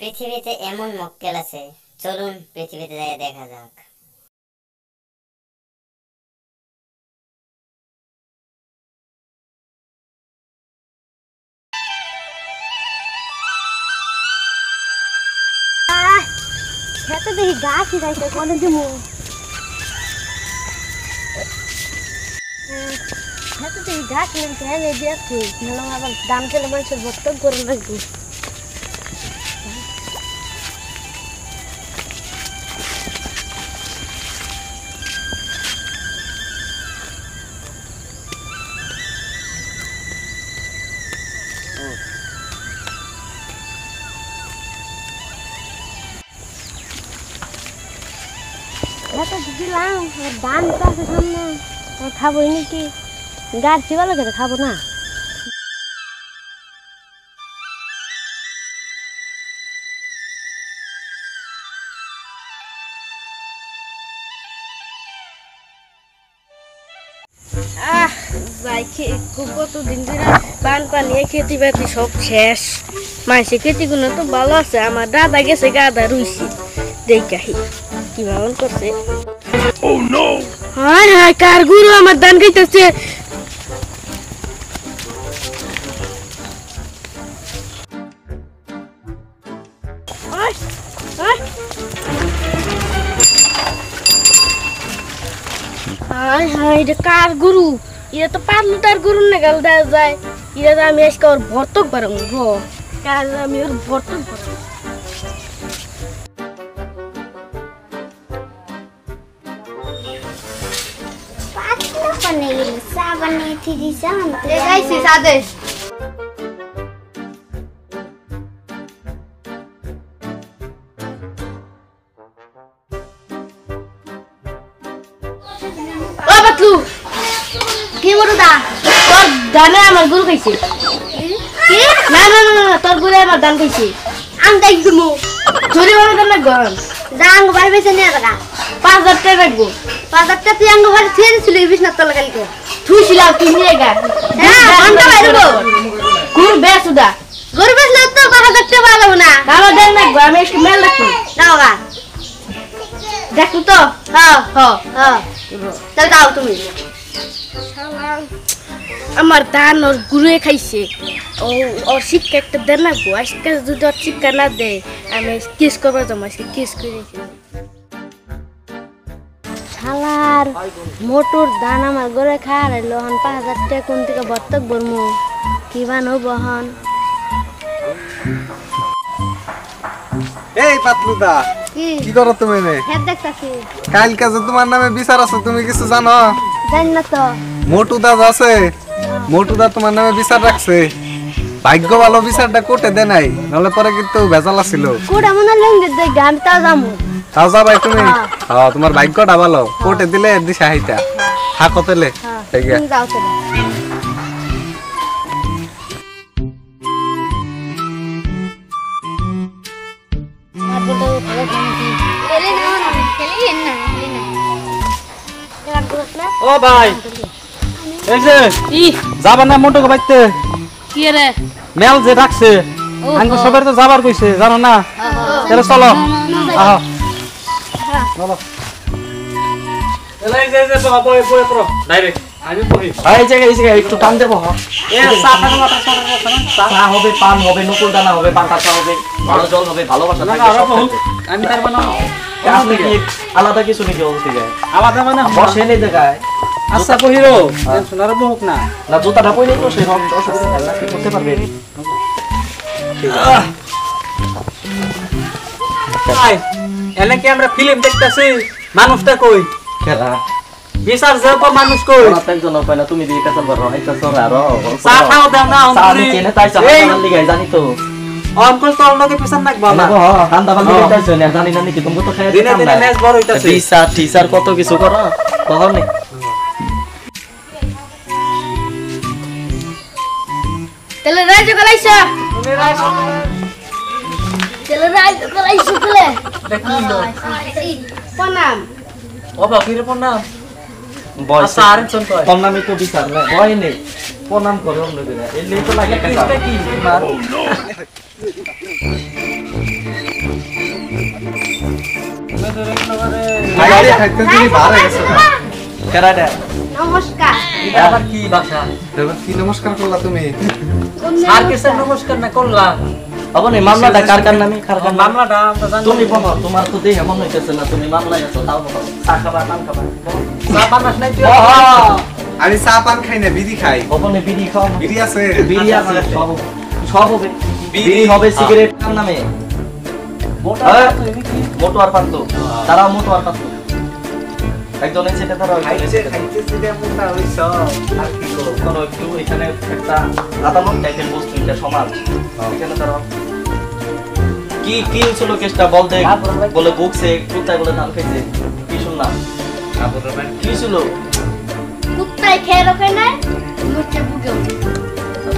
পৃথিবীতে এমন মক্কেল আছে, চলুন পৃথিবীতে যাই দেখা যাক। খেতে দেখি গাছ খাইছে কোনে দিমু খেতে দেখি গাছ খাইছে হ্যাঁ দেখছি নাহলে আবার দাম খেলে মানুষের বক্তব্য করে রাখবো। দিলাম ধান তো আছে সামনে খাবো নাকি গাছ ভালো করে খাবো না। কতদিন ধরে পান পানি খেতে বাতি সব শেষ। মাসে খেতিগুলো তো ভালো আছে, আমার দাদা গেছে গাদা রুইছি দেখাহি কি ভাবন করছে। হায় হায় কার গুরু আমার ধান খাইতেছে। হায় হায় এটা কার গুরু? এটা তো পাতলু তার গুরু না গাল দেওয়া যায়। এটা আমি আজকে ওর ভর্তক বারম কাজ আমি ওর ভর্তক বারম। আমার গরু খাইছে না না না না তোর গরু আমার ধান খাইছে। আমি তাই দেবো জোরে ভাবে দাম লাগবো আঙ্গ বাড়ি বেছে নিয়ে টাকা 5,000 টাকা রাখবো। 5,000 টাকা তুই আঙ্গ বাড়ি ছেড়ে ছিল বিছনার তলা কালকে থুইছিলাম তুই নিয়ে গা। হ্যাঁ ঘন্টা বাইরে গরু বেশ উদা গরু বেশ না তো 5,000 টাকা পাবো না। আমার দেন লাগবো আমি একটু মেল রাখি দাও গা দেখো তো। হ্যাঁ হ্যাঁ হ্যাঁ তাহলে দাও তুমি। আমার ধান ওর গুরুয়ে খাইছে ও ওর শিক্ষা একটা দেন না গো। আজকে যদি ওর শিক্ষা না দেয় আমি কিস করবো তোমার কিস করে শালার মোটর ধান আমার ঘরে খাওয়া রইল। হন 5,000 টাকা কোন থেকে বর্তক বর্মু কি বানো বহন। এই পাতলুদা কি করো তুমি? কালকে যে তোমার নামে বিচার আছে তুমি কিছু জানো? জানি না তো। মোটুদা আছে মোটুদা তোমার নামে বিচার রাখছে। ভাগ্য ভালো বিচারটা কোর্টে দেয় নাই, নাহলে পরে কিন্তু ভেজাল আছিল। কোর্ট এমন লেঙ্গে দেই আমি তাও যামু। তাও যাবাই তুমি? হ্যাঁ তোমার ভাগ্যটা ভালো, কোর্টে দিলে দিশা হাইতা হাকো তেলে ঠিক আছে যাও চলে। ও ভাই এই যে কি যাবা না মোটকে বাইতে কি রে মেল যে ডাকছে আঙ্গ সবার তো যাবার কইছে জানো না? তাহলে চলো আহ চলো এলাই যে যে বই বই পড়ো ডাইরেক্ট আমি পড়ি। এই জায়গা একটু টান দেবো। এ চা খাবো না চা হবে পান হবে নকুল দানা হবে পান্তা চা হবে ভালো জল হবে ভালোবাসা থাকবে সব আমি তার বানাও আপনি কি আলাদা কিছু নাকি অবস্থা আলাদা মানে বসে নেই জায়গায়। আচ্ছা কহিরো টেনশন আর বহুক না না জুতাটা পইলেই তো সেই অসুবিধা নাই না করতে পারবে। ভাই এনে কি আমরা ফিল্ম দেখতেছি মানুষটা কই খেলা বিচার যে তো মানুষ কই তাই জন্য কই না তুমি দিটা চল বড় আইতা চল আর চা খাও দাও না আমি কেনে তাই চা খাওয়ার লাগি জানি তো অঙ্কল তো অন্যকে পিছন নাকবা না ঠান্ডা পানি দিতেছ না জানি না কি তুমি তো খাই দিনে দিনে ম্যাচ বড় হইতাছে বিচার টিচার কত কিছু করো কখন নে তেলে রাইজ গলাইছা তুমি রাইজ তেলে রাইজ গলাইছা তেলে দেখিলো প্রণাম ও বাকির প্রণাম বয়স আর চল কই প্রণামই তো বিচার না ভয় নেই প্রণাম করো অন্য দিন এলেই তো লাগে কি বিড়ি খাইতে তুমি ভালো গেছো না কেরাটা নমস্কার এটা আবার কি ভাষা এবার কি নমস্কার করলা তুমি আর কিছু নমস্কার না করলাম আপনি মামলাটা কার কার নামে মামলাটা আমরা জানি তুমি বলো তোমার তো দেখে মনে হইতেছে না তুমি মামলায় আছো তাও বলো চা খাবার নাম খাবার চা বানাস নাই তুই আমি চা পান খাই না বিড়ি খাই আপনি বিড়ি খাও বিড়ি আছে বিড়ি আছে সব হবে বিড়ি হবে সিগারেট কার নামে মোটো আর পাত্র তারা মোটো আর পাত্র একজন এই সেটা তারা খাইছে খাইছে সিধা মোটা হইছ আর কি করব ধরো একটু এখানে একটা আদালত টাইপের বস্তু এটা সমাজ এখানে ধরো কি কি ছিল কেসটা বলতে বলে বুকছে কুত্তায় বলে ধান খাইছে কি শুনলাম কি ছিল কুত্তায় খেয়ে রাখে না মুখে বুকে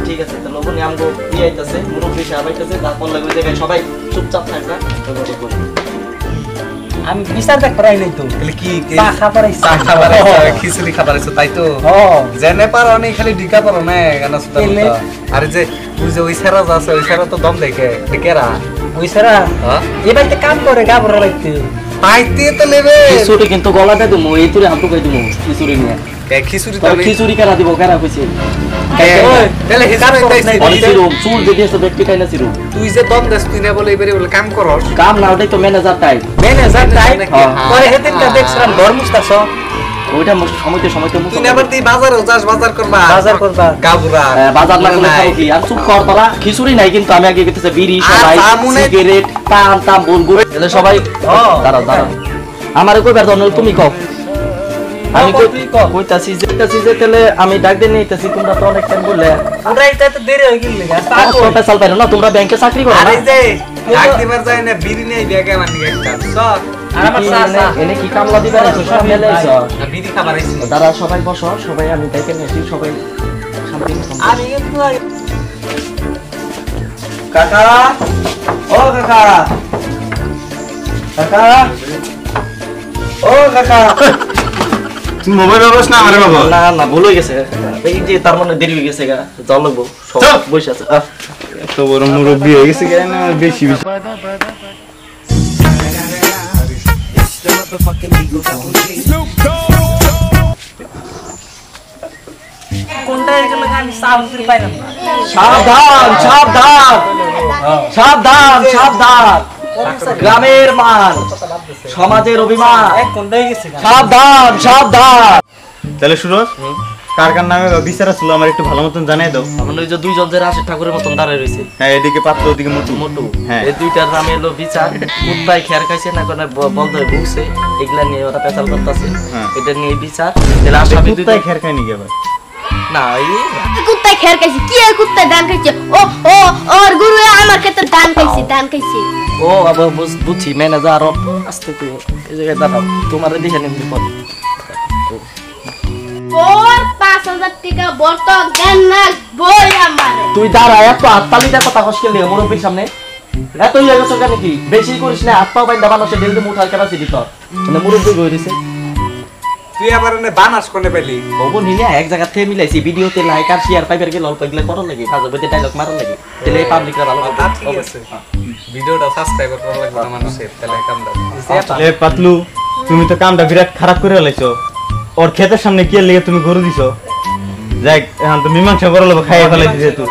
ঠিক আছে তাহলে ওখানে আমগো নিয়ে আইতাছে মুরব্বি সাহেব আইতাছে তারপর লাগবে জায়গায় সবাই চুপচাপ থাকবা ওইভাবে করি আমি বিচার দেখ পারাই নাই তো তাহলে কি চা খাবার চা খাবার খিচুড়ি খাবার আছে তাই তো জেনে পারো অনেক খালি ডিকা পারো না গানা সুতা আরে যে তুই যে ওই সারা আছে ওই সারা তো দম দেখে কেরা ওই সারা হ্যাঁ এ বাইতে কাম করে গাবরা লাগতে পাইতে তো নেবে খিচুড়ি কিন্তু গলাতে দিমু এই তুই হাতু কই দিমু খিচুড়ি নিয়ে খিচুড়ি তো তবে খিচুড়ি কেনা দিব কেনা কইছে তাহলে হিসাব হইতাইছে সিরুম চুল যদি আছে ব্যক্তি খাই না সিরুম তুই যে দম দেস তুই না বলে এবারে বলে কাম করস কাম না ওটাই তো ম্যানেজার টাইপ ম্যানেজার তাই হ্যাঁ। পরে হেদিনটা দেখছিলাম ধর্মস্তাছ ওইটা সময়তে সময়তে তুই না আবার তুই বাজারে যাস বাজার করবা বাজার করবা গাবুরা বাজার না করলে খাও কি আর চুপ কর তোরা খিচুড়ি নাই কিন্তু আমি আগে গেতেছে বিড়ি সবাই সিগারেট পান টাম বুলবুল এলে সবাই দাঁড়াও দাঁড়াও আমারে কইবার দরকার তুমি কও আমি কইতাছি যে তাহলে আমি ডাক দিয়ে নিতেছি তোমরা তো অনেক টাইম বললে আমরা এটা তো দেরি হয়ে গেল কত সাল পাইরো না তোমরা ব্যাংকে চাকরি করো না আরে যে ডাক দিবার যায় না বিড়ি নেই ব্যাগে মানি একটা সব আর আমার চা চা এনে কি কামলা দিবা না সব মেলে আইছো বিড়ি খাবার আইছি দাঁড়া সবাই বসো সবাই আমি ডাইকে নিয়েছি সবাই শান্তি আমি কিন্তু কাকা ও কাকা কাকা ও কাকা তুই মোবাইল ব্যবহার না আমারে বাবা না না ভুল হয়ে গেছে এই যে তার মানে দেরি হয়ে গেছে গা জল লাগবো সব বসে আছে এত বড় মুরব্বি হয়ে গেছে কেন বেশি বেশি কোনটা এগুলো আমি সাউন্ড করে পাইলাম না সাবধান সাবধান সাবধান সাবধান গ্রামের মান সমাজের অভিমান এক কোনটা হয়ে গেছে সাবধান সাবধান তাহলে সুরজ কার কার নামে বিচার ছিল আমার একটু ভালো মতন জানাই দাও আমার ওই যে দুইজন যে রাশের ঠাকুরের মতন দাঁড়ায় রয়েছে হ্যাঁ এদিকে পাত্র ওদিকে মোটু মোটু হ্যাঁ। এই দুইটার নামে এলো বিচার কুত্তায় খেয়ার খাইছে না কোনো বলতে ভুগছে এগুলা নিয়ে ওরা পেশাল করতেছে হ্যাঁ। এটা নিয়ে বিচার তাহলে আসামি কুত্তায় খের খাই নাকি আবার না এই কুত্তায় খেয়ে খাইছে কি আর কুত্তায় ধান খাইছে ও ও ওর গুরু আমার ক্ষেত্রে ধান খাইছে ও আবার বুঝছি ম্যানেজার আস্তে তুই এই জায়গায় দাঁড়াও তোমার দেখে নিন বিপদ ওর 5000 টাকা বর্ত জ্ঞান না বই আমারে তুই দাঁড়া এত হাততালিটা কথা কষ্ট লিয়ে মুরব্বীর সামনে এত ইয়ে গেছো কেন কি বেশি করিস না হাত পাও বাইন্দা বানাসে ডেলতে মুঠার ক্যাপাসিটি তোর মানে মুরব্বী গই দিছে তুই আবার এনে বানাস কোনে পেলি ওবো নিলে এক জায়গা থেকে মিলাইছি ভিডিওতে লাইক আর শেয়ার পাইবার গেলে অল্প এগুলো করো লাগে ফাজবে ডায়লগ মারো লাগে তাহলে পাবলিকরা ভালো তা ঠিক আছে ভিডিওটা সাবস্ক্রাইব করা লাগবে না মানুষের তাহলে কামটা এ পাতলু তুমি তো কামটা বিরাট খারাপ করে লাইছো ওর ক্ষেতের সামনে কি লেগে তুমি গরু দিছো যাই এখন তো মীমাংসা করে লব খাইয়ে ফেলাইছি যেহেতু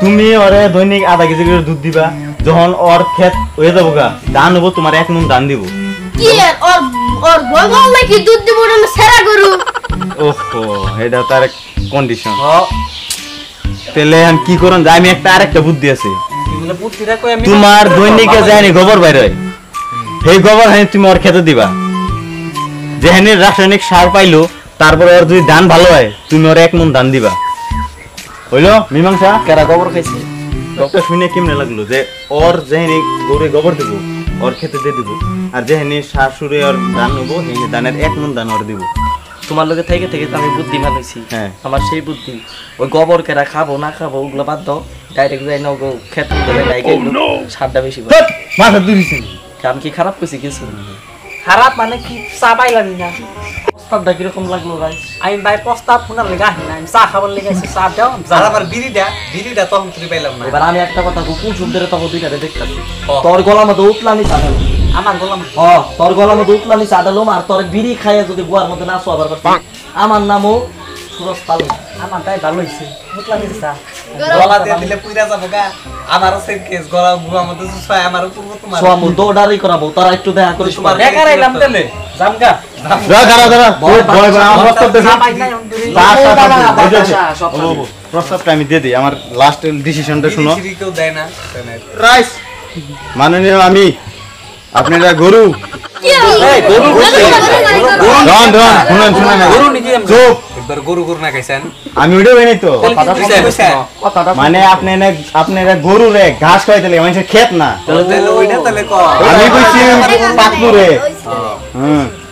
তুমি ওরে দৈনিক আধা কেজি করে দুধ দিবা যখন ওর ক্ষেত হয়ে যাবো গা ধান হবো তোমার 1 মণ ধান দিব কি আর ওর বগল নাকি দুধ দিব না সেরা গরু ওহো এটা তার কন্ডিশন তাহলে এখন কি করুন আমি একটা আরেকটা বুদ্ধি আছে এগুলো বুদ্ধিটা কই আমি তোমার দৈনিকে যায়নি গোবর বাইর হয় সেই গোবর হানি তুমি ওর খেতে দিবা যেখানে রাসায়নিক সার পাইলো তারপরে ওর যদি ধান ভালো হয় তুমি ওর 1 মণ ধান দিবা হইলো মীমাংসা কেরা গোবর খাইছে ডক্টর শুনে কেমনে লাগলো যে ওর যেখানে গরুরে গোবর দিব ওর খেতে দিয়ে দিব আর যেখানে সার সুরে ওর ধান হবো সেই ধানের 1 মণ ধান ওর দিব তোমার লগে থেকে থেকে তো আমি বুদ্ধিমান হইছি হ্যাঁ। আমার সেই বুদ্ধি ওই গোবর কেরা খাবো না খাবো ওগুলো বাদ দাও ডাইরেক্ট যাই না খেত দিলে ডাইকে সারটা বেশি করে মাথা দুরিছে আমি কি খারাপ কইছি কিছু খারাপ মানে কি চা পাইলাম না প্রস্তাবটা কিরকম লাগলো ভাই আমি ভাই প্রস্তাব শোনার লেগে আসি না আমি চা খাবার লেগে আসি চা দাও আর আবার বিড়িটা তখন তুই পাইলাম না এবার আমি একটা কথা কোন সুন্দরে তখন দুইটারে দেখতাছি তোর গলা মতো উঠলামই সামনে আমার গোলাম তোর গলার মধ্যে উতলানি চাঁদালুম আর তোর বিড়ি খাইয়ে যদি গোয়ার মধ্যে নাচো আবার আমার নামও সুরজ পাল আমারটাই ভালো হইছে বুঝলাম চা গলা দিয়ে দিলে পুইরা যাবো গা আমারও সেম কেস গলা গুয়া মধ্যে ছয় আমারও পূর্ব তোমার সোয়ামু দৌড়ারি করাবো তারা একটু দেখা করিস বেকার আইলাম তেলে জামগা দাঁড়া আমার প্রস্তাব দেখি চা পাই নাই অন্তরে প্রস্তাবটা আমি দিয়ে দিই আমার লাস্ট ডিসিশনটা শুনো সিঁড়ি কেউ দেয় না রাইস মাননীয় আমি আপনারা গরু চুপ একবার গরু গরু না খাইছেন আমি ওইটা বানাই তো মানে আপনারা গরু রে ঘাস খাইতে লাগে মানুষের ক্ষেত না ওইটা তাহলে ক আমি কইছি পাতলু রে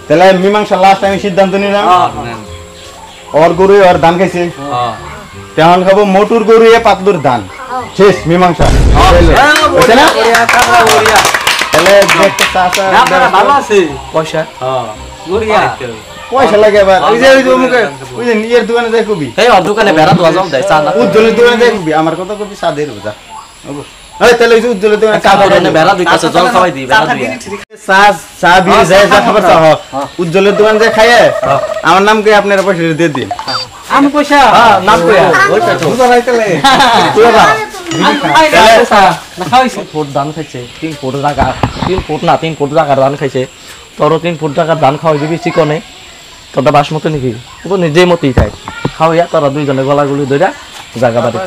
তাহলে মীমাংসা লাস্ট আমি সিদ্ধান্ত নিলাম ওর গরু ওর ধান খাইছে তেমন খাবো মোটুর গরু এ পাতলুর ধান শেষ মীমাংসা বুঝছে না তাহলে দেখতে চাচা ভালো আছে পয়সা পয়সা লাগে আবার ওই যে মুখে ওই যে নিজের দোকানে যাই কবি এই ওর দোকানে বেড়া দোয়া জল দেয় চা না উজ্জ্বলের দোকানে যাই কবি আমার কথা কবি সাদের বুঝা এই তাহলে ওই যে উজ্জ্বলের দোকানে চা দোকানে বেড়া দিতেছে জল খাওয়াই দিই বেড়া দিয়ে চা বিয়ে যায় যা খাবার চা হোক উজ্জ্বলের দোকানে যাই খাইয়ে আমার নাম কে আপনারা পয়সা দিয়ে দিন আমি পয়সা নাম কইয়া ওইটা তো বুঝা রাইতেলে ফুট ধান খাইছে 3 ফুট টাকা 3 ফুট না 3 ফুট টাকার ধান খাইছে তোর 3 ফুট টাকার ধান খাওয়াই দিবি চিকনে তোটা বাসমতি নাকি তো নিজেই মতেই খায় খাওয়াইয়া তোরা দুইজনে গলাগুলি ধরে জায়গা বাড়ি